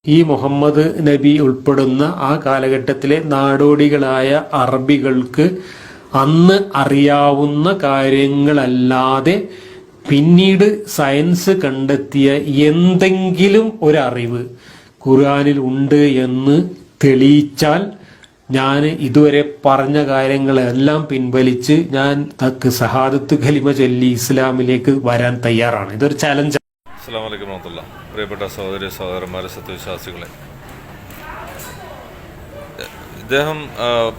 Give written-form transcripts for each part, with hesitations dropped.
ഈ മുഹമ്മദ് നബി ഉൾപ്പെടുന്ന ആ കാലഘട്ടത്തിലെ നാടോടികളായ അറബികൾക്ക് അന്ന് അറിയാവുന്ന കാര്യങ്ങളല്ലാതെ പിന്നീട് സയൻസ് കണ്ടെത്തിയ എന്തെങ്കിലും ഒരറിവ് ഖുർആനിൽ ഉണ്ട് എന്ന് തെളിയിച്ചാൽ ഞാൻ ഇതുവരെ പറഞ്ഞ കാര്യങ്ങളെല്ലാം പിൻവലിച്ച് ഞാൻ ഷഹാദത്ത് കലിമ ചൊല്ലി ഇസ്ലാമിലേക്ക് വരാൻ തയ്യാറാണ്. ഇതൊരു ചലഞ്ച്. അസ്സലാമു അലൈക്കും വറഹ്മത്തുള്ളാഹി. പ്രിയപ്പെട്ട സഹോദരി സഹോദരന്മാരെ, സത്യവിശ്വാസികളെ, ഇദ്ദേഹം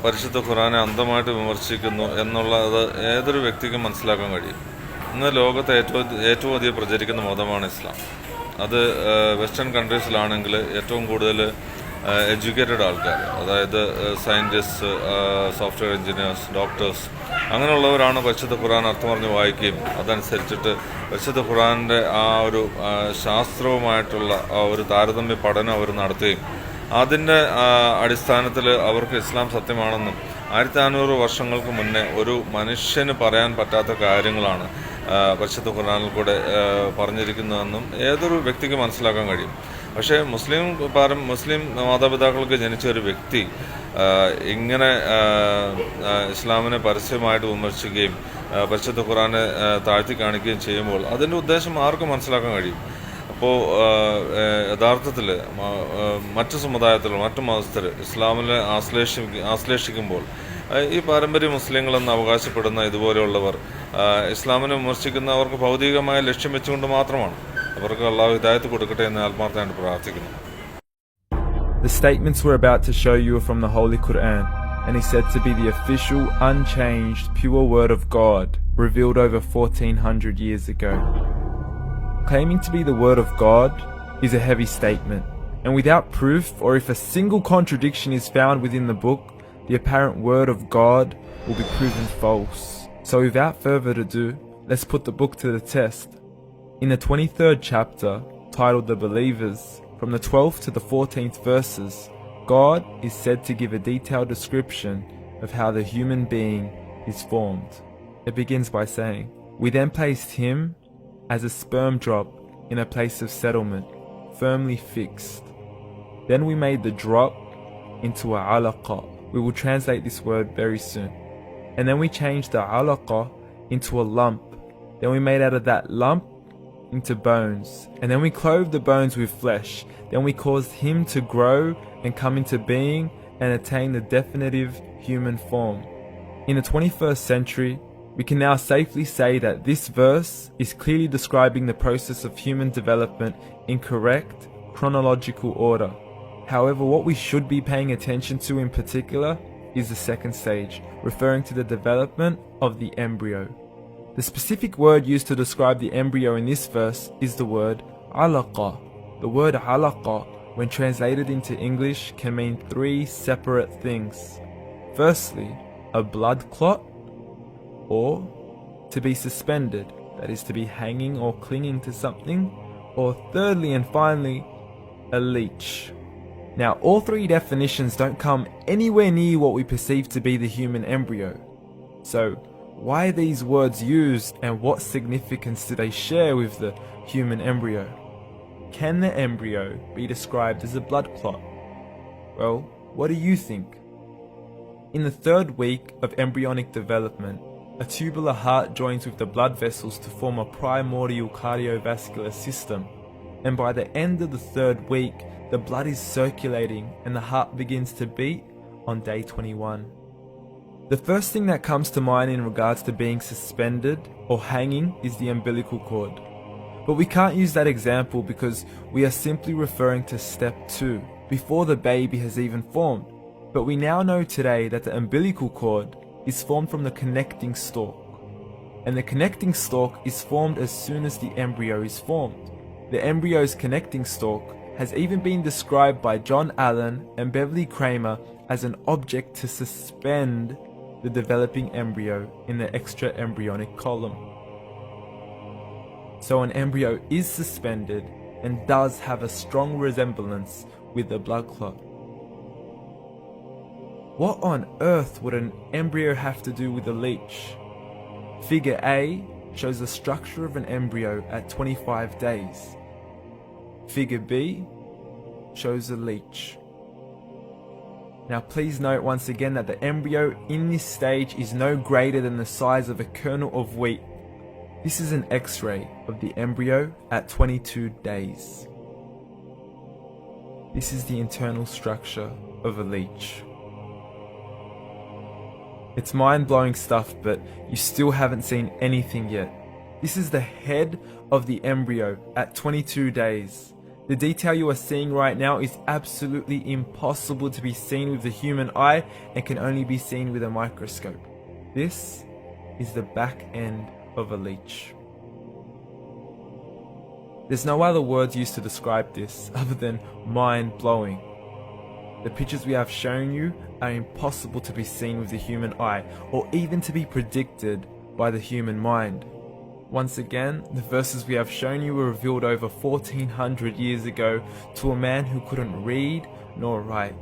പരിശുദ്ധ ഖുർആനെ അന്ധമായിട്ട് വിമർശിക്കുന്നു എന്നുള്ളത് ഏതൊരു വ്യക്തിക്കും മനസ്സിലാക്കാൻ കഴിയും. ഇന്ന് ലോകത്ത് ഏറ്റവും അധികം പ്രചരിക്കുന്ന മതമാണ് ഇസ്ലാം. അത് വെസ്റ്റേൺ കൺട്രീസിലാണെങ്കിൽ ഏറ്റവും കൂടുതൽ എഡ്യൂക്കേറ്റഡ് ആൾക്കാർ, അതായത് സയൻറ്റിസ്റ്റ്, സോഫ്റ്റ്വെയർ എഞ്ചിനീയേഴ്സ്, ഡോക്ടേഴ്സ്, അങ്ങനെയുള്ളവരാണ് പരിശുദ്ധ ഖുർആൻ അർത്ഥം പറഞ്ഞ് വായിക്കുകയും അതനുസരിച്ചിട്ട് പരിശുദ്ധ ഖുർആനിൻ്റെ ആ ഒരു ശാസ്ത്രവുമായിട്ടുള്ള ആ ഒരു താരതമ്യ പഠനം അവർ നടത്തുകയും അതിൻ്റെ അടിസ്ഥാനത്തിൽ അവർക്ക് ഇസ്ലാം സത്യമാണെന്നും 1500 വർഷങ്ങൾക്ക് മുന്നേ ഒരു മനുഷ്യന് പറയാൻ പറ്റാത്ത കാര്യങ്ങളാണ് പരിശുദ്ധ ഖുർആനിൽ കൂടെ പറഞ്ഞിരിക്കുന്നതെന്നും ഏതൊരു വ്യക്തിക്ക് മനസ്സിലാക്കാൻ കഴിയും. പക്ഷേ മുസ്ലിം മാതാപിതാക്കൾക്ക് ജനിച്ച ഒരു വ്യക്തി ഇങ്ങനെ ഇസ്ലാമിനെ പരസ്യമായിട്ട് വിമർശിക്കുകയും പരിശുദ്ധ ഖുർആനെ താഴ്ത്തി കാണിക്കുകയും ചെയ്യുമ്പോൾ അതിൻ്റെ ഉദ്ദേശം ആർക്കും മനസ്സിലാക്കാൻ കഴിയും. അപ്പോൾ യഥാർത്ഥത്തിൽ മറ്റു സമുദായത്തിൽ മറ്റു മതസ്ഥർ ഇസ്ലാമിനെ ആശ്ലേഷിക്കുമ്പോൾ ഈ പാരമ്പര്യ മുസ്ലിങ്ങളെന്ന് അവകാശപ്പെടുന്ന ഇതുപോലെയുള്ളവർ ഇസ്ലാമിനെ വിമർശിക്കുന്നവർക്ക് ഭൗതികമായ ലക്ഷ്യം വെച്ചുകൊണ്ട് മാത്രമാണ്. അവർക്ക് അല്ലാഹു ഹിദായത്ത് കൊടുക്കട്ടെ എന്ന് ആത്മാർത്ഥമായിട്ട് പ്രാർത്ഥിക്കുന്നു. The statements we're about to show you are from the Holy Quran and is said to be the official, unchanged, pure word of God revealed over 1400 years ago. Claiming to be the word of God is a heavy statement, and without proof, or if a single contradiction is found within the book, the apparent word of God will be proven false. So without further ado, let's put the book to the test. In the 23rd chapter, titled The Believers, from the 12th to the 14th verses, God is said to give a detailed description of how the human being is formed. It begins by saying, "We then placed him as a sperm drop in a place of settlement, firmly fixed. Then we made the drop into a alaqa." We will translate this word very soon. "And then we changed the alaqa into a lump. Then we made out of that lump into bones. And then we clothed the bones with flesh. Then we caused him to grow and come into being and attain the definitive human form." In the 21st century, we can now safely say that this verse is clearly describing the process of human development in correct chronological order. However, what we should be paying attention to in particular is the second stage, referring to the development of the embryo. The specific word used to describe the embryo in this verse is the word alaqa. The word alaqa, when translated into English, can mean 3 separate things. Firstly, a blood clot, or to be suspended, that is to be hanging or clinging to something, or thirdly and finally, a leech. Now, all 3 definitions don't come anywhere near what we perceive to be the human embryo. So, why are these words used, and what significance do they share with the human embryo? Can the embryo be described as a blood clot? Well, what do you think? In the 3rd week of embryonic development, a tubular heart joins with the blood vessels to form a primordial cardiovascular system, and by the end of the 3rd week, the blood is circulating and the heart begins to beat on day 21. The first thing that comes to mind in regards to being suspended or hanging is the umbilical cord. But we can't use that example because we are simply referring to step 2, before the baby has even formed. But we now know today that the umbilical cord is formed from the connecting stalk. And the connecting stalk is formed as soon as the embryo is formed. The embryo's connecting stalk has even been described by John Allen and Beverly Kramer as an object to suspend the developing embryo in the extra embryonic column. So an embryo is suspended and does have a strong resemblance with a blood clot. What on earth would an embryo have to do with a leech? Figure A shows the structure of an embryo at 25 days. Figure B shows a leech. Now please note once again that the embryo in this stage is no greater than the size of a kernel of wheat. This is an X-ray of the embryo at 22 days. This is the internal structure of a leech. It's mind-blowing stuff, but you still haven't seen anything yet. This is the head of the embryo at 22 days. The detail you are seeing right now is absolutely impossible to be seen with the human eye and can only be seen with a microscope. This is the back end of a leech. There's no other words used to describe this other than mind-blowing. The pictures we have shown you are impossible to be seen with the human eye or even to be predicted by the human mind. Once again, the verses we have shown you were revealed over 1400 years ago to a man who couldn't read nor write.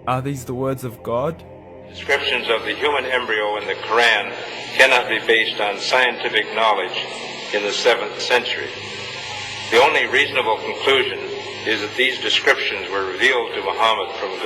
Are these the words of God? Descriptions of the human embryo in the Quran cannot be based on scientific knowledge in the 7th century. The only reasonable conclusion is that these descriptions were revealed to Muhammad from God.